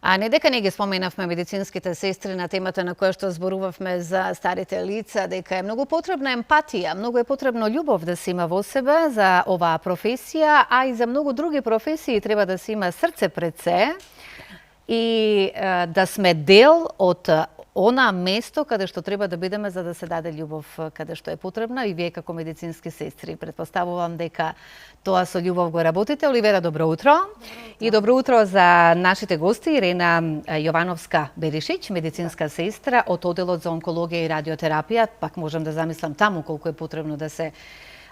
А не дека не ги споменавме медицинските сестри на темата на која што зборувавме за старите лица, дека е многу потребна емпатија, многу е потребно љубов да се има во себе за оваа професија, а и за многу други професии треба да се има срце пред се и да сме дел од она место каде што треба да бидеме за да се даде љубов каде што е потребна и вие како медицински сестри. Претпоставувам дека тоа со љубов го работите. Оливера, добро утро. И добро утро за нашите гости Ирена Јовановска-Беришич, медицинска сестра од Оделот за онкологија и радиотерапија, пак можам да замислам таму колку е потребно да се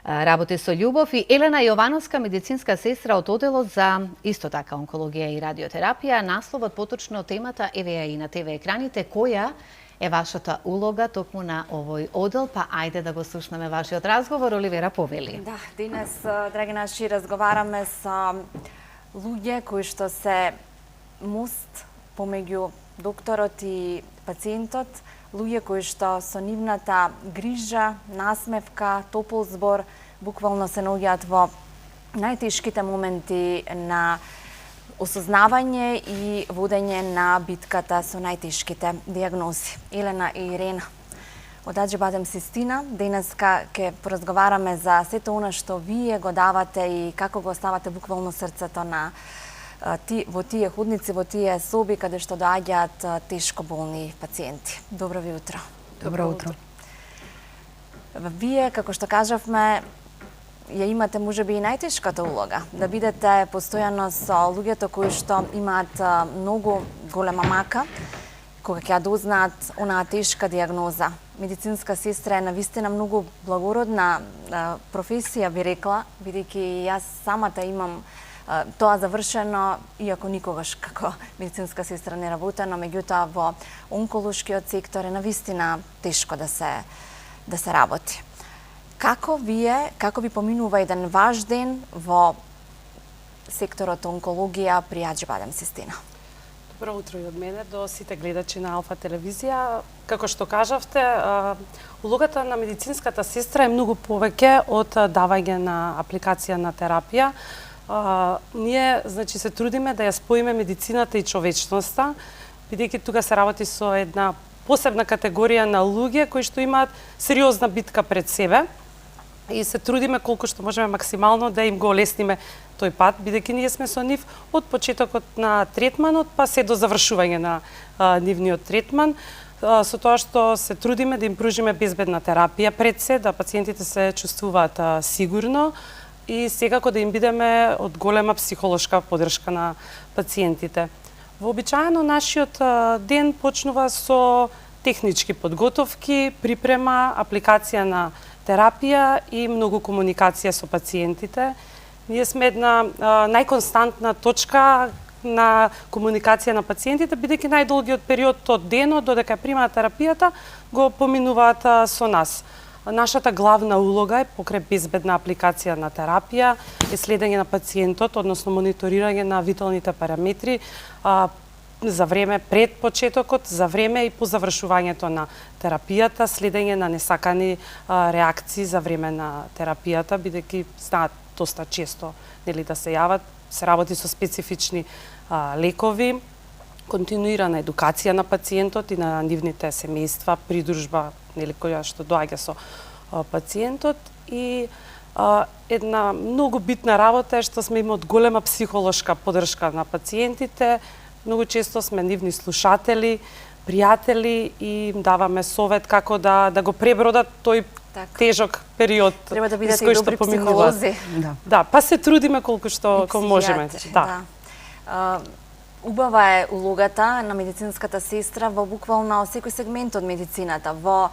работи со љубов, и Елена Јовановска, медицинска сестра од Оделот за исто така онкологија и радиотерапија. Насловот поточно темата еве ја и на ТВ екраните. Која е вашата улога токму на овој одел? Па ајде да го слушнеме вашиот разговор. Оливера, повели. Да, денес, драги наши, разговараме со луѓе кои што се мост помеѓу докторот и пациентот, луѓе кои што со нивната грижа, насмевка, топол збор буквално се наоѓаат во најтешките моменти на осознавање и водење на битката со најтешките диагнози. Елена и Ирена, од Аџибадем Систина, денеска ќе поразговараме за сето она што вие го давате и како го оставате буквално срцето на во тие ходници, во тие соби каде што доаѓаат тешко болни пациенти. Добро ви утро. Добро утро. Вие, како што кажавме, ја имате можеби и најтешката улога, да бидете постојано со луѓето кои што имаат многу голема мака, кога ќе ја дознаат онаа тешка диагноза. Медицинска сестра е навистина многу благородна професија, би рекла, бидејќи јас самата имам тоа завршено, иако никогаш како медицинска сестра не работено, меѓутоа во онколошкиот сектор е навистина тешко да се работи. Како ви поминува еден ваш ден во секторот онкологија при Аџибадем Систина? Добро утро и од мене до сите гледачи на Алфа телевизија. Како што кажавте, улогата на медицинската сестра е многу повеќе од давање на апликација на терапија. Ние, значи, се трудиме да ја споиме медицината и човечноста, бидејќи тука се работи со една посебна категорија на луѓе кои што имаат сериозна битка пред себе и се трудиме колку што можеме максимално да им го олесниме тој пат, бидејќи ние сме со нив од почетокот на третманот па се до завршување на нивниот третман, со тоа што се трудиме да им пружиме безбедна терапија пред се, да пациентите се чувствуваат сигурно и секако да им бидеме од голема психолошка поддршка на пациентите. Вообичаено нашиот ден почнува со технички подготовки, припрема, апликација на терапија и многу комуникација со пациентите. Ние сме една најконстантна точка на комуникација на пациентите, бидејќи најдолгиот период од денот додека примаат терапијата го поминуваат со нас. Нашата главна улога е покрај безбедна апликација на терапија, е следење на пациентот, односно мониторирање на виталните параметри за време пред почетокот, за време и по завршувањето на терапијата, следење на несакани реакции за време на терапијата, бидејќи знаат доста често нели да се јават, се работи со специфични лекови, континуирана едукација на пациентот и на нивните семејства, придружба нели која што доаѓа со пациентот и една многу битна работа е што сме им од голема психолошка поддршка на пациентите. Многу често сме нивни слушатели, пријатели и им даваме совет како да го пребродат тој тежок период. Треба да бидете и добри психолози. Да, па се трудиме колку што можеме. Да. Убава е улогата на медицинската сестра во буквално секој сегмент од медицината. Во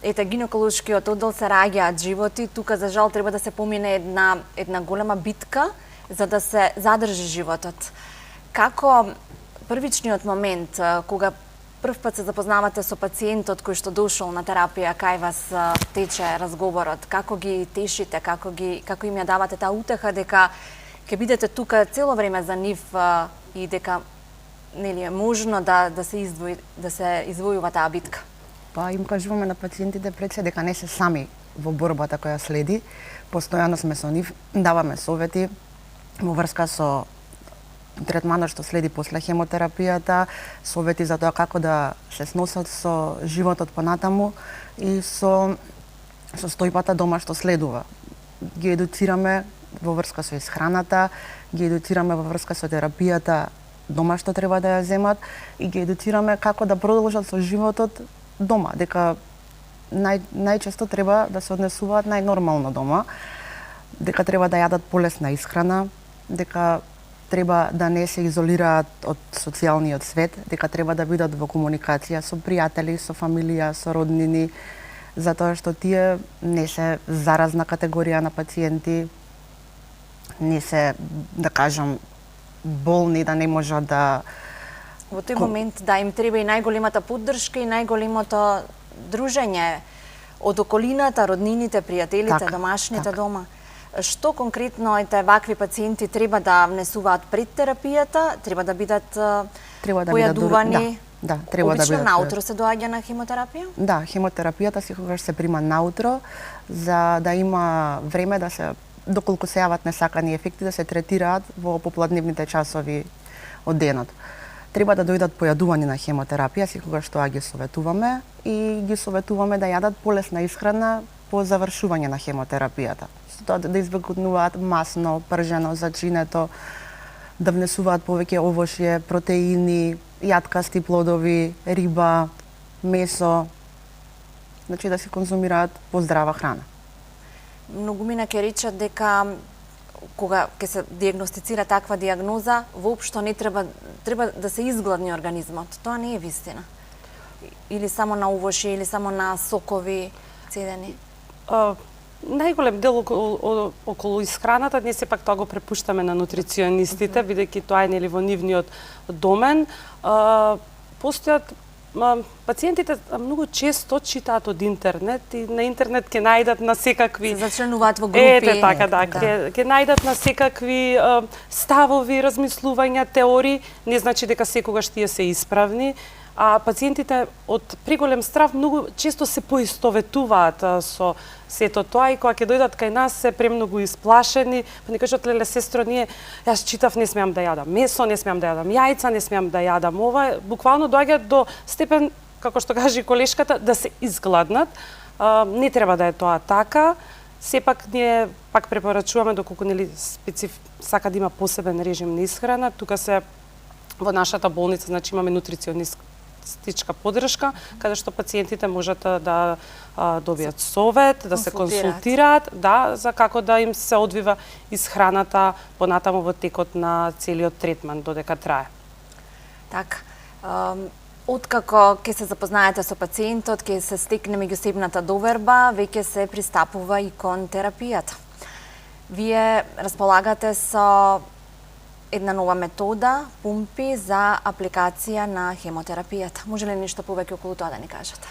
гинеколошкиот оддел се раѓаат животи, тука за жал треба да се помине една голема битка за да се задржи животот. Како првичниот момент кога прв пат се запознавате со пациентот кој што дошол на терапија, кај вас тече разговорот, како ги тешите, како им ја давате таа утеха дека ќе бидете тука цело време за нив и дека нели е можно да се извојува таа битка? Па им кажуваме на пациентите пред се дека не се сами во борбата која следи, постојано сме со нив, даваме совети во врска со третманот што следи после хемотерапијата, совети за тоа како да се сносат со животот понатаму и со состојбата дома што следува. Ги едуцираме во врска со исхраната, ги едуцираме во врска со терапијата дома што треба да ја земат и ги едуцираме како да продолжат со животот дома, дека најчесто треба да се однесуваат најнормално дома, дека треба да јадат полесна исхрана, дека треба да не се изолираат од социјалниот свет, дека треба да бидат во комуникација со пријатели, со фамилија, со роднини, затоа што тие не се заразна категорија на пациенти, не се, да кажам, болни, да не можат да... Во тој момент, да, им треба и најголемата поддршка и најголемото дружење од околината, роднините, пријателите, така, домашните така. дома. Што конкретно вакви пациенти треба да внесуваат пред терапијата? Треба да бидат појадувани? Да, треба да бидат. Обично наутро се доаѓа на хемотерапија? Да, хемотерапијата секогаш се прима наутро за да има време да се, доколку се јават несакани ефекти, да се третираат во попладневните часови од денот. Треба да дојдат појадувани на хемотерапија, секогаш тоа ги советуваме и ги советуваме да јадат полесна исхрана по завршување на хемотерапијата. Да избегнуваат масно, пржено, зачинето, да внесуваат повеќе овошје, протеини, јаткасти плодови, риба, месо, значи да се конзумираат поздрава храна. Многумина ќе речат дека кога ќе се дијагностицира таква дијагноза, воопшто не треба да се изгладни организмот. Тоа не е вистина. Или само на овошје, или само на сокови цедени. Најголем дел околу исхраната, ние сепак тоа го препуштаме на нутриционистите, бидејќи тоа е нели во нивниот домен. Постојат пациентите многу често читаат од интернет и на интернет ќе најдат на секакви се зачленуваат во групи. Ете така, да, ќе најдат на секакви ставови, размислувања, теории, не значи дека секогаш тие се исправни. А пациентите од преголем страв многу често се поистоветуваат со сето тоа и кога ќе дојдат кај нас се премногу исплашени, па ни кажат: леле сестро, јас читав, не смеам да јадам месо, не смеам да јадам јајца, не смеам да јадам ова. Буквално доаѓаат до степен, како што кажи колешката, да се изгладнат. Не треба да е тоа така. Сепак ние пак препорачуваме, доколку нели сака да има посебен режим на исхрана, тука се во нашата болница, значи имаме нутриционистичка поддршка, каде што пациентите можат да добијат совет, да се консултираат, да, за како да им се одвива исхраната понатаму во текот на целиот третман додека трае. Така. Откако ќе се запознаете со пациентот, ќе се стекне меѓусебната доверба, веќе се пристапува и кон терапијата. Вие располагате со една нова метода, пумпи за апликација на хемотерапијата. Може ли нешто повеќе околу тоа да ни кажете?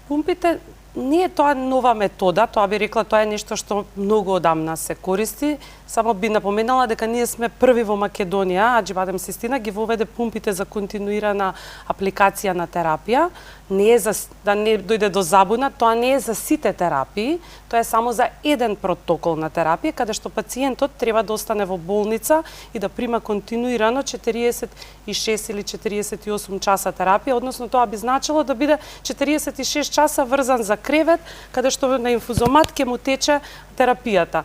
Пумпите не е тоа нова метода, тоа би рекла, тоа е нешто што многу одамна се користи. Само би напоменала дека ние сме први во Македонија, Аџибадем Систина ги воведе пумпите за континуирана апликација на терапија. Не е за, да не дојде до забуна, тоа не е за сите терапии, тоа е само за еден протокол на терапија, каде што пациентот треба да остане во болница и да прима континуирано 46 или 48 часа терапија, односно тоа би значило да биде 46 часа врзан за кревет, каде што на инфузомат ќе му тече терапијата.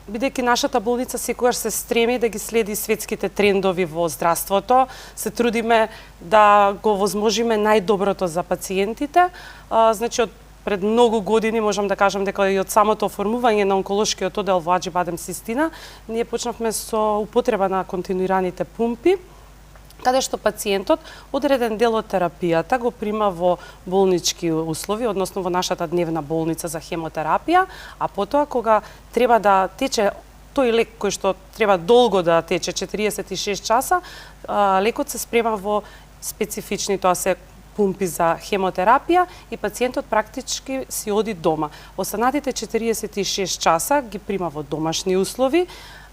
Бидејќи нашата болница секогаш се стреми да ги следи светските трендови во здравството, се трудиме да го возможиме најдоброто за пациентите. Значи, од пред многу години можам да кажам дека и од самото оформување на онколошкиот оддел во Аџибадем Систина, ние почнавме со употреба на континуираните пумпи, каде што пациентот одреден дел од терапијата го прима во болнички услови, односно во нашата дневна болница за хемотерапија, а потоа кога треба да тече тој лек кој што треба долго да тече 46 часа, лекот се спрема во специфични, тоа се пумпи за хемотерапија и пациентот практички си оди дома. Останатите 46 часа ги прима во домашни услови.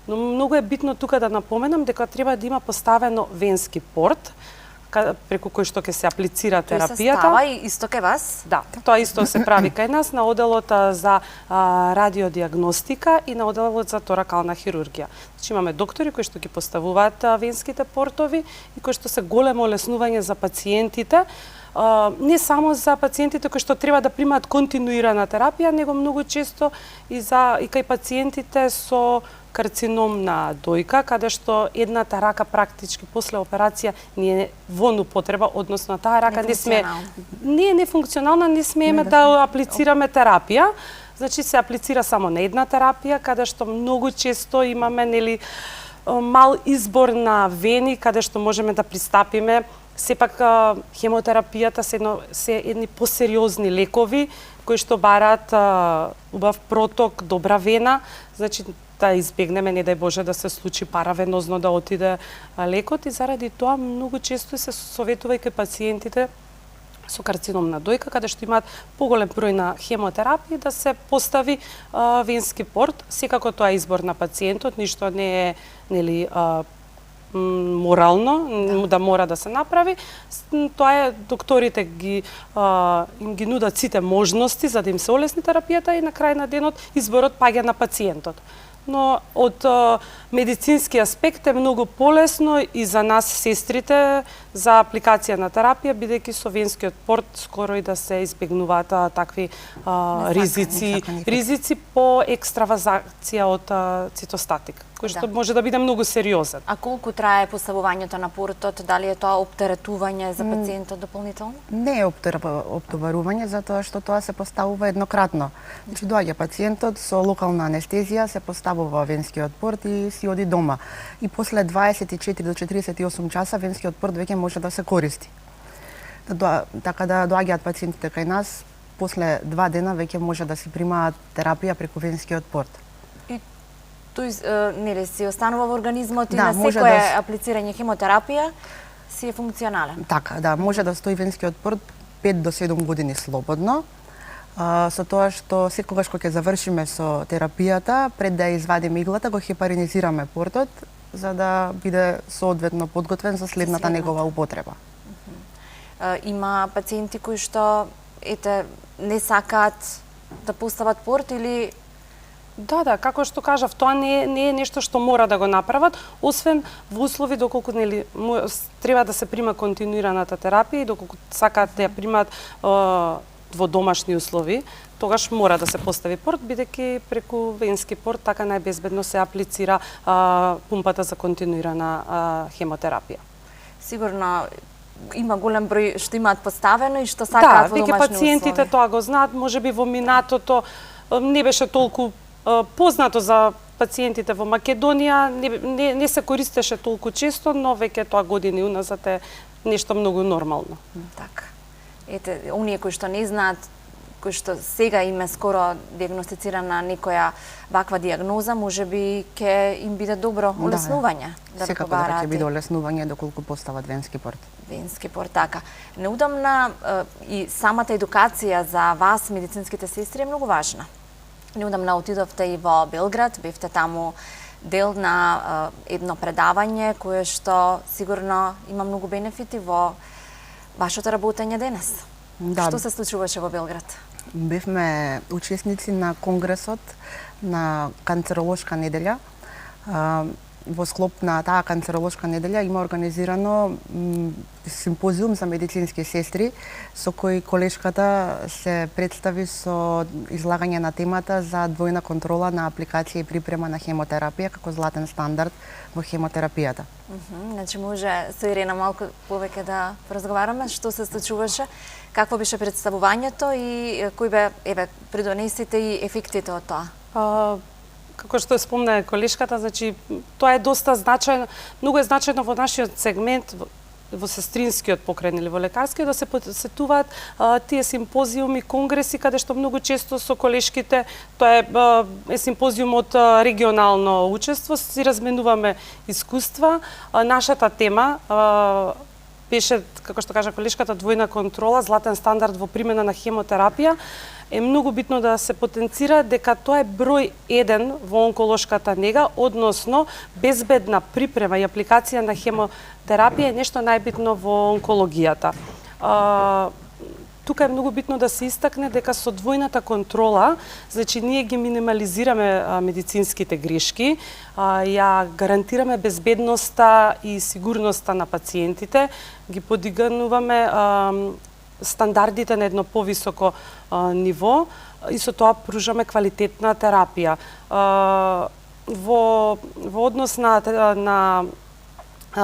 Но многу е битно тука да напоменам дека треба да има поставено венски порт, преку кој што ќе се аплицира Тој се терапијата. става и исто кај вас? Да, тоа исто се прави кај нас на оделот за радиодиагностика и на оделот за торакална хирургија. Значи имаме доктори кои што ги поставуваат венските портови и кои што се големо олеснување за пациентите, не само за пациентите кои што треба да примаат континуирана терапија, него многу често и кај пациентите со карцином на дојка, каде што едната рака практички после операција не е во употреба, односно таа рака не е нефункционална, не смееме да аплицираме терапија. Значи се аплицира само на една терапија, каде што многу често имаме мал избор на вени, каде што можеме да пристапиме. Сепак хемотерапијата се едни посериозни лекови кои што бараат убав проток, добра вена, значи да избегнеме, не дај Боже, да се случи паравенозно да отиде лекот и заради тоа многу често се советува и кај пациентите со карцином на дојка, каде што имаат поголем број на хемотерапии, да се постави венски порт. Секако тоа е избор на пациентот, ништо не е морално да мора да се направи. Тоа е докторите им ги нудат сите можности за да им се олесни терапијата и на крај на денот изборот паѓа на пациентот. Но од медицински аспект е многу полесно и за нас сестрите за апликација на терапија, бидејќи со венскиот порт скоро и да се избегнуваат такви ризици по екстравазација од цитостатик, кој што може да биде многу сериозен. А колку трае поставувањето на портот? Дали е тоа оптеретување за пациентот дополнително? Не е оптоварување, затоа што тоа се поставува еднократно. Значи доаѓа пациентот со локална анестезија, се поставува венскиот порт и си оди дома. И после 24 до 48 часа венскиот порт веќе може да се користи. Така да доаѓаат пациентите кај нас, после 2 дена веќе може да си примаат терапија преку венскиот порт. И тој нели си останува во организмот и на секое аплицирање хемотерапија си е функционален? Така, да, може да стои венскиот порт 5 до 7 години слободно. Со тоа што секогаш кога ќе завршиме со терапијата, пред да извадиме иглата, го хепаринизираме портот, за да биде соодветно подготвен за следната негова употреба. Има пациенти кои што не сакаат да постават порт или... Да, како што кажав, тоа не е нешто што мора да го направат, освен во услови доколку треба да се прима континуираната терапија и доколку сакаат да ја примаат во домашни услови, тогаш мора да се постави порт, бидејќи преку венски порт така најбезбедно се аплицира пумпата за континуирана хемотерапија. Сигурно има голем број што имаат поставено и што сакаат во домашни услови. Да, веќе пациентите тоа го знаат, можеби во минатото не беше толку познато за пациентите во Македонија, не се користеше толку често, но веќе тоа години уназад е нешто многу нормално. Така. Ете, оние кои што не знаат, кои што сега им е скоро диагностицирана некоја ваква диагноза, можеби ќе им биде добро олеснување. Секако да ќе биде олеснување доколку постават венски порт. Венски порт, така. Неудамна и самата едукација за вас, медицинските сестри, е многу важна. Неудамна отидовте и во Белград, бевте таму дел на едно предавање кое што сигурно има многу бенефити во вашето работење денес. Да. Што се случуваше во Белград? Бевме учесници на конгресот на канцеролошка неделја. Во склоп на таа канцеролошка неделја има организирано симпозиум за медицински сестри со кој колешката се представи со излагање на темата за двојна контрола на апликација и припрема на хемотерапија како златен стандард во хемотерапијата. Значи може со Ирена малку повеќе да разговараме што се случуваше, какво беше представувањето и кои бе придонесите и ефектите од тоа? Како што спомна колешката, значи тоа е доста значајно, многу е значајно во нашиот сегмент во сестринскиот покрај или во лекарскиот да се посетуваат тие симпозиуми, конгреси каде што многу често со колешките, тоа е симпозиум од регионално учество, си разменуваме искуства. Нашата тема беше, како што кажа колешката, двојна контрола, златен стандард во примена на хемотерапија, е многу битно да се потенцира дека тоа е број 1 во онколошката нега, односно безбедна припрема и апликација на хемотерапија е нешто најбитно во онкологијата. Тука е многу битно да се истакне дека со двојната контрола, значи ние ги минимализираме медицинските грешки, ја гарантираме безбедноста и сигурноста на пациентите, ги подигнуваме стандардите на едно повисоко ниво и со тоа пружаме квалитетна терапија. Во однос на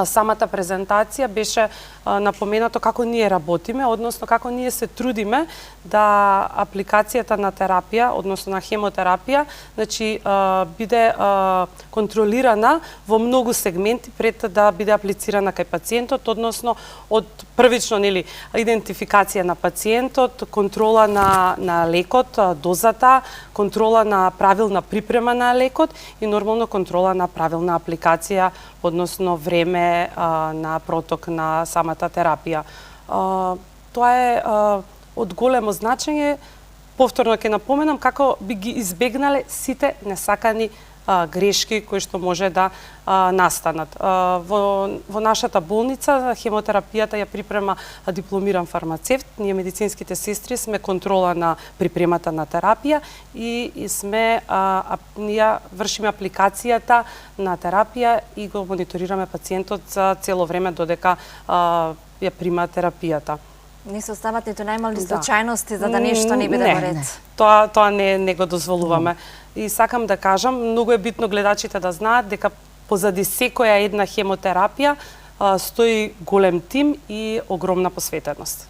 самата презентација беше напоменато како ние работиме, односно како ние се трудиме да апликацијата на терапија, односно на хемотерапија, значи биде контролирана во многу сегменти пред да биде аплицирана кај пациентот, односно од првично идентификација на пациентот, контрола на лекот, дозата, контрола на правилна припрема на лекот и нормално контрола на правилна апликација, односно време на проток на самата терапија. Тоа е од големо значење. Повторно ќе напоменам како би ги избегнале сите несакани грешки кои што може да настанат. Во нашата болница хемотерапијата ја припрема дипломиран фармацевт. Ние медицинските сестри сме контрола на припремата на терапија и ние вршиме апликацијата на терапија и го мониторираме пациентот за цело време додека ја прима терапијата. Не се остават ниту најмали случајности за да нешто не биде во ред. Тоа не го дозволуваме. И сакам да кажам, многу е битно гледачите да знаат дека позади секоја една хемотерапија стои голем тим и огромна посветеност.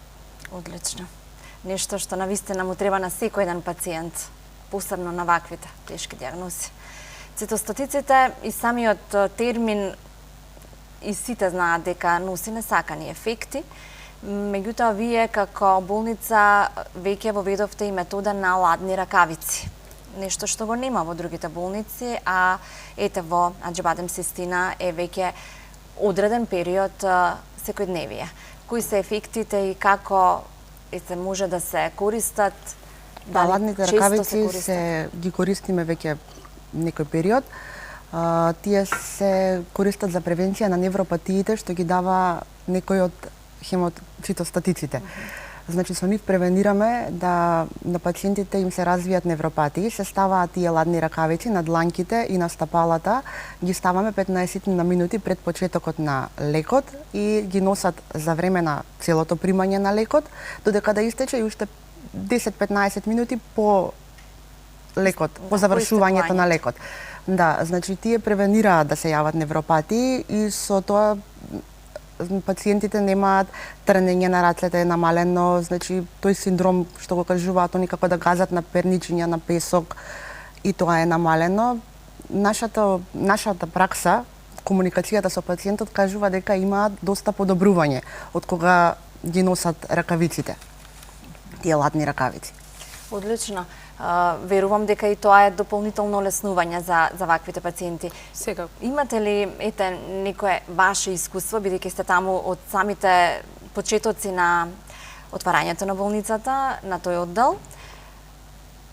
Одлично. Нешто што навистина му треба на секој еден пациент, посебно на ваквите тешки дијагнози. Цитостатиците и самиот термин и сите знаат дека носи несакани ефекти. Меѓутоа, вие како болница веќе воведовте и метода на ладни ракавици. Нешто што го нема во другите болници, а ете во Аџибадем Систина е веќе одреден период секојдневие. Кои се ефектите и како може да се користат? Ладните ракавици ги користиме веќе некој период. Тие се користат за превенција на невропатиите што ги дава некој од хемоцитостатиците. Значи со нив превенираме да на пациентите им се развијат невропатии, се ставаат тие ладни ракавици на дланките и на стапалата, ги ставаме 15 на минути пред почетокот на лекот и ги носат за време на целото примање на лекот, додека да истече и уште 10-15 минути по лекот, по завршувањето на лекот. Да, значи тие превенираат да се јават невропатии и со тоа пациентите немаат тренење на рацете, намалено, значи тој синдром што го кажуваат они како да газат на перничиња, на песок, и тоа е намалено. Нашата пракса, комуникацијата со пациентот кажува дека имаат доста подобрување од кога ги носат ракавиците, тие ладни ракавици. Одлично. Верувам дека и тоа е дополнително олеснување за ваквите пациенти. Сега. Имате ли некое ваше искуство, бидејќи сте таму од самите почетоци на отварањето на болницата, на тој оддел,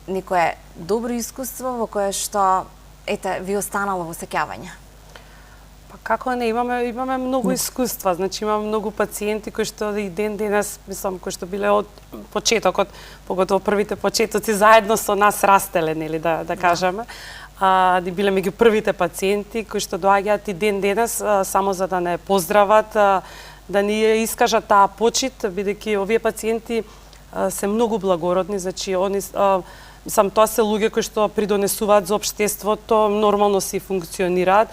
некое добро искуство во кое што ви останало во сеќавање? Па како не, имаме многу искуства, значи имаме многу пациенти кои што и ден денес, мислам, кои што биле од почетокот, поготово првите почетоци заедно со нас растеле, нели да кажеме. Ни биле меѓу првите пациенти кои што доаѓаат и ден денес само за да не поздрават, да ни искажат таа почит, бидејќи овие пациенти се многу благородни, значи они тоа се луѓе кои што придонесуваат за општеството, нормално си функционираат.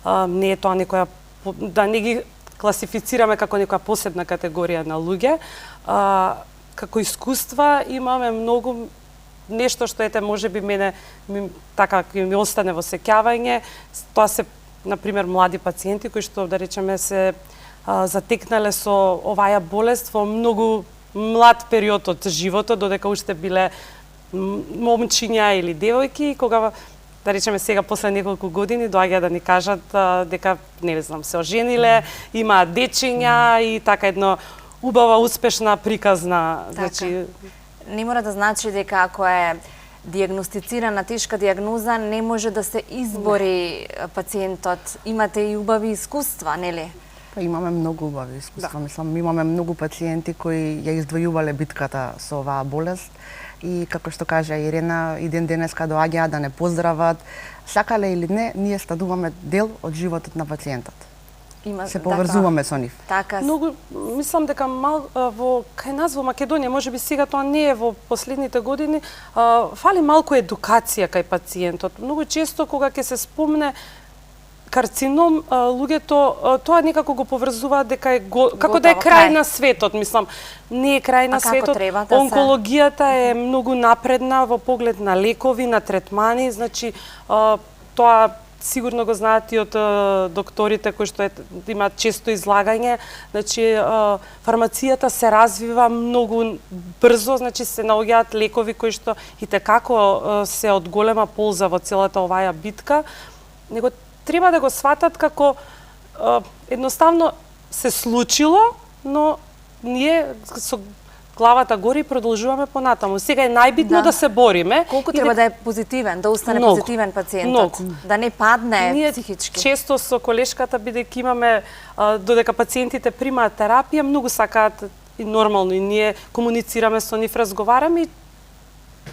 Не е тоа некоја, да не ги класифицираме како некоја посебна категорија на луѓе. Како искуства имаме многу нешто што можеби мене така ми остане во сеќавање. Тоа се на пример млади пациенти кои што да речеме се затекнале со оваа болест во многу млад период од животот, додека уште биле момчиња или девојки, кога да речеме сега после неколку години доаѓа да ни кажат дека не знам се ожениле, имаат дечиња и така едно убава успешна приказна, значи не мора да значи дека ако е диагностицирана тешка диагноза не може да се избори пациентот. Имате и убави искуства, нели? Па имаме многу убави искуства, мислам, имаме многу пациенти кои ја издвојувале битката со оваа болест и како што кажа Ирена, и ден денеска доаѓаат да не поздрават, сакале или не, ние стануваме дел од животот на пациентот. Се поврзуваме со нив. Така. Многу мислам дека во кај нас во Македонија, можеби сега тоа не е во последните години, фали малку едукација кај пациентот. Многу често кога ќе се спомне карцином, луѓето тоа некако го поврзуваат дека е како да е крај на светот, мислам, не е крај на светот. Онкологијата е многу напредна во поглед на лекови, на третмани, значи тоа сигурно го знаат и од докторите кои што имаат често излагање, значи фармацијата се развива многу брзо, значи се наоѓаат лекови кои што и tekako се од голема полза во целата оваа битка, него треба да го сватат како едноставно се случило, но ние со главата гори и продолжуваме понатаму. Сега е најбитно да се бориме. Колку треба да е позитивен, да остане позитивен пациентот, да не падне психички. Често со колешката, бидејќи имаме додека пациентите примаат терапија, многу сакаат и нормално и ние комуницираме со нив, разговараме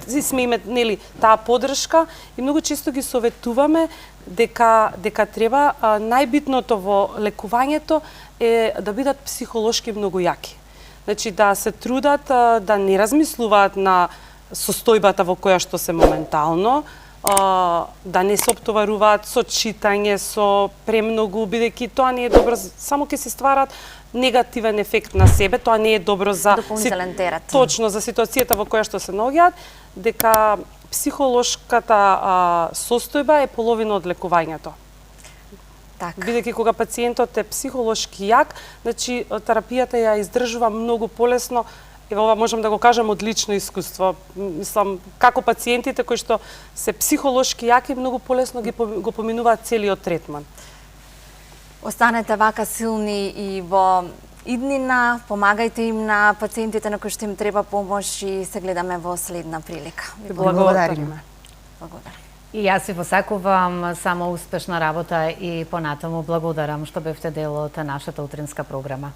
и сме име нели таа поддршка и многу често ги советуваме дека треба најбитното во лекувањето е да бидат психолошки многу јаки. Значи да се трудат да не размислуваат на состојбата во која што се моментално, да не се оптоваруваат со читање, со премногу, бидејќи тоа не е добро, само ќе се стварат негативен ефект на себе, тоа не е добро за дополнителен терет. Точно за ситуацијата во која што се наоѓаат, дека психолошката состојба е половина од лекувањето. Бидејќи кога пациентот е психолошки јак, значи терапијата ја издржува многу полесно. Ево ова можам да го кажам од лично искуство. Мислам, како пациентите кои што се психолошки јаки, многу полесно го поминуваат целиот третман. Останете вака силни и во иднина, помагајте им на пациентите на кои што им треба помош и се гледаме во следна прилика. Благодариме. Благодарам. И јас ви посакувам само успешна работа и понатаму благодарам што бевте дел од нашата утринска програма.